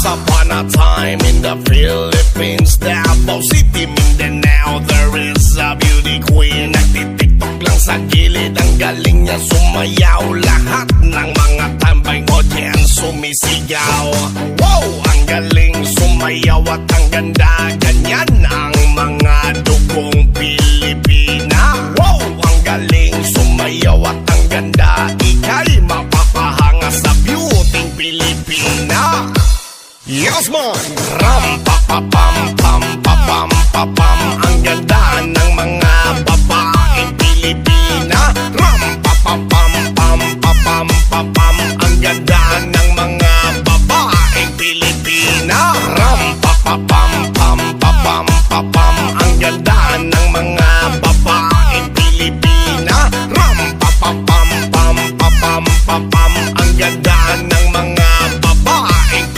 Once upon a time in the Philippines, Davao City, Mindanao, there is a beauty queen. Nagtitiktok lang sa gilid, ang galing niya sumayaw. Lahat ng mga tambay audience sumisigaw. Wow, ang galing sumayaw at ang ganda. Ganyan ang mga dugong Pilipina. Wow, ang galing sumayaw at ang ganda. Ika'y mapapahanga sa beauty Pilipina. Yes man! Ram pa pa pam pam pa pam pa pam. Ang ganda ng mga babaeng Pilipina.